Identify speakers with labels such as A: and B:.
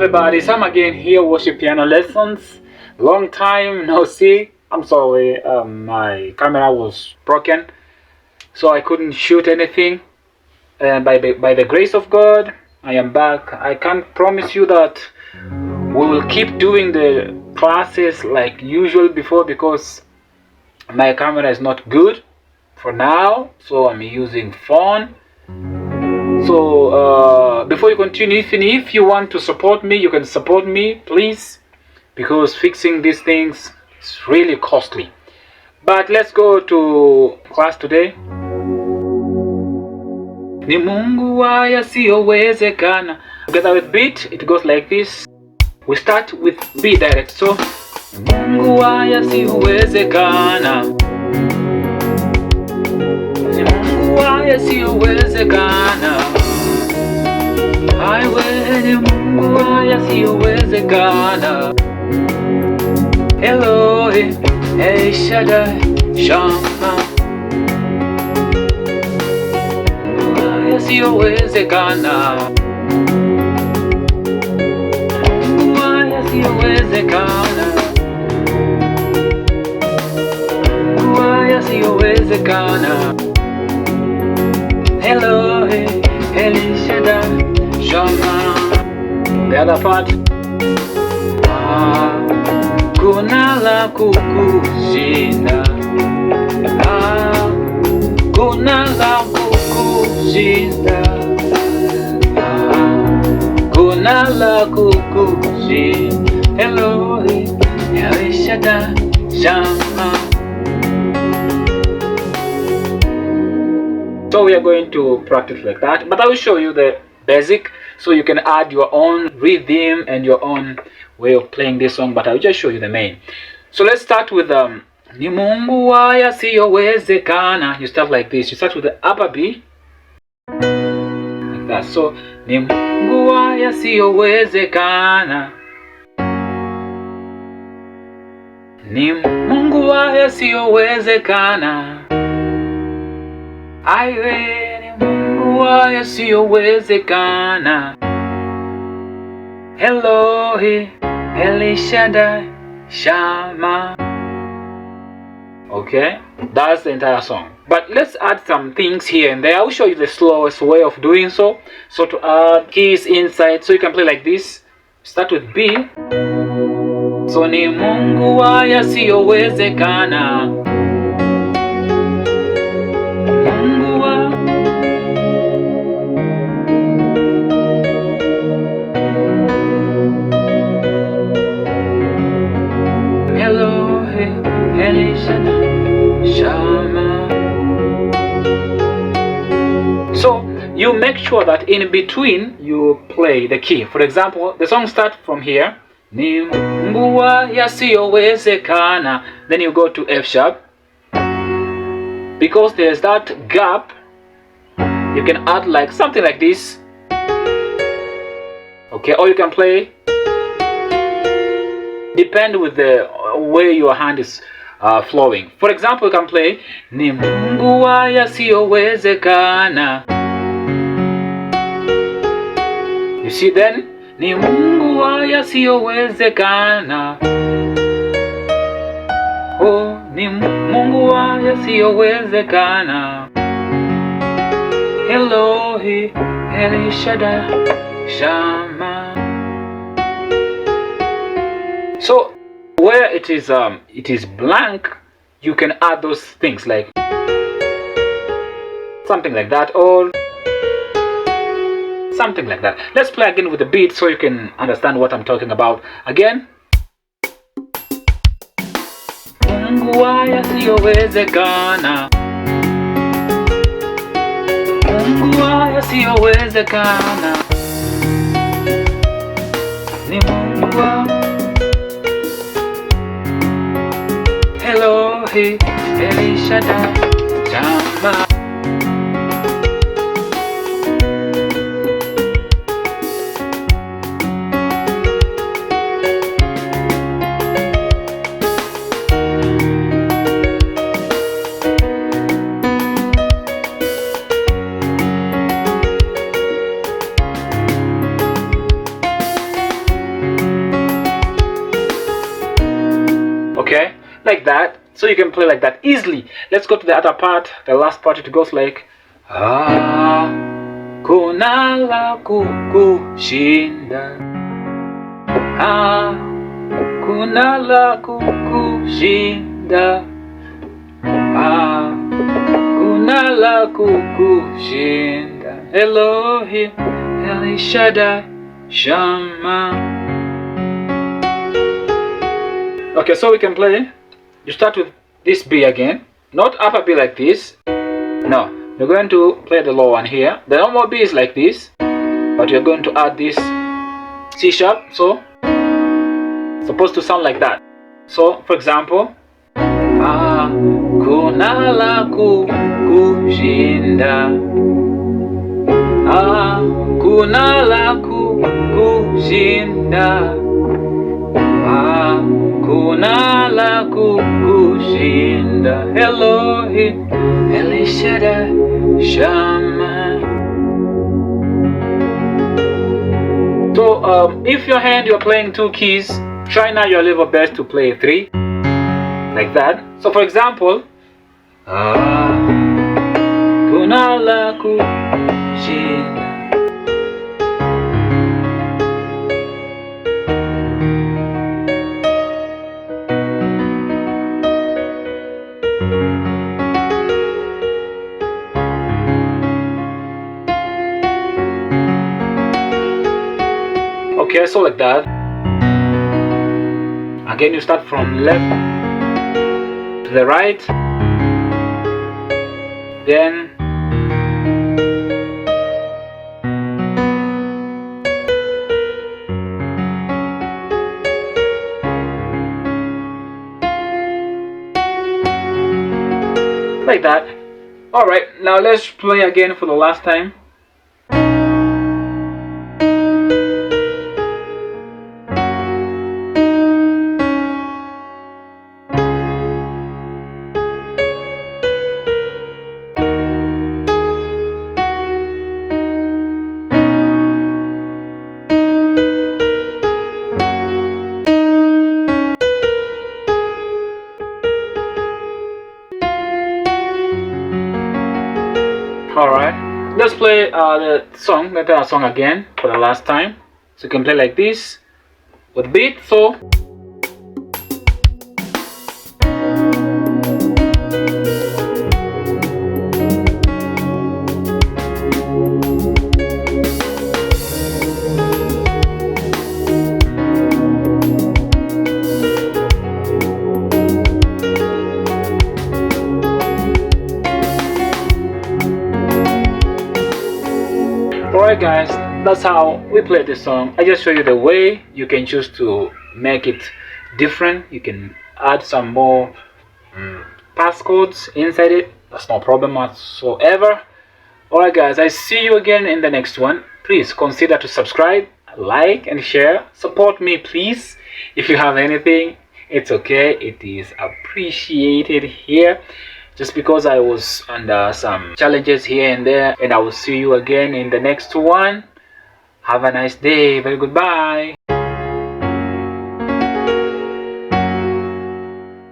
A: everybody, Sam again here, worship piano lessons. Long time no see. I'm sorry, my camera was broken, so I couldn't shoot anything. By the grace of God, I am back. I can't promise you that we will keep doing the classes like usual before, because my camera is not good for now, so I'm using phone. So before you continue, if you want to support me, you can support me, please, because fixing these things is really costly. But let's go to class today. Ni Mungu wa yasiyowezekana. Together with beat, it goes like this. We start with B direct. So Mungu wa yasiyowezekana. Ni Mungu wa yasiyowezekana. Aiwe ni Mungu wa yasiyowezekana. Elohim, El Shaddai, Shama. Yasiyowezekana. Mungu wa yasiyowezekana. Mungu wa yasiyowezekana. Elohim, El Shaddai, Shama. The other part. Kuna la kukushinda. Kuna la kukushinda. Kuna la kukushinda. Elohim, El Shaddai, Shama. So we are going to practice like that, but I will show you the basic, so you can add your own rhythm and your own way of playing this song, but I'll just show you the main. So let's start with Ni Mungu wa yasiyowezekana. You start like this. You start with the upper B, like that. So Ni Mungu wa yasiyowezekana. Ni Mungu wa yasiyowezekana. Aiwe ni Mungu wa yasiyowezekana. Elohim, El Shaddai, Shama. Okay, that's the entire song. But let's add some things here and there. I will show you the slowest way of doing so. So to add keys inside, so you can play like this. Start with B. So ni Mungu wa yasiyowezekana. Mungu wa Elohim, El Shaddai, Shama. So you make sure that in between you play the key. For example, the song starts from here. Ni Mungu wa yasiyowezekana. Then you go to F sharp. Because there's that gap, you can add like something like this. Okay, or you can play, depend with the way your hand is flowing. For example, you can play Ni Mungu wa yasiyowezekana. You see, then Ni Mungu wa yasiyowezekana. Oh, ni Mungu wa yasiyowezekana. Elohim, El Shaddai, Shama. So where it is blank, you can add those things like something like that or something like that. Let's play again with the beat so you can understand what I'm talking about. Again. Mungu wa yasiyowezekana. Mungu wa yasiyowezekana. Ni Mungu wa Elohim, El Shaddai, Shama. Okay, like that. So you can play like that easily. Let's go to the other part, the last part. It goes like kuna la kukushinda, kuna la kukushinda, kuna la kukushinda. Elohim, El Shaddai, Shama. Okay, so we can play. You start with this B again, not upper B like this. No, you're going to play the low one here. The normal B is like this, but you're going to add this C sharp. So it's supposed to sound like that. So for example, kuna la kukushinda, kuna la kukushinda, kuna la kukushinda. Elohim, El Shaddai, Shama. So if your hand you're playing 2 keys, try now your level best to play 3, like that. So for example, kuna la kukushinda. Okay, so like that. Again, you start from left to the right, then like that. Alright, now let's play again for the last time. Alright, let's play the song again for the last time. So you can play like this with beat. So alright guys, that's how we play this song. I just show you the way you can choose to make it different. You can add some more passcodes inside it. That's no problem whatsoever. Alright guys, I see you again in the next one. Please consider to subscribe, like and share. Support me please. If you have anything, it's okay. It is appreciated here. Just because I was under some challenges here and there. And I will see you again in the next one. Have a nice day. Very goodbye.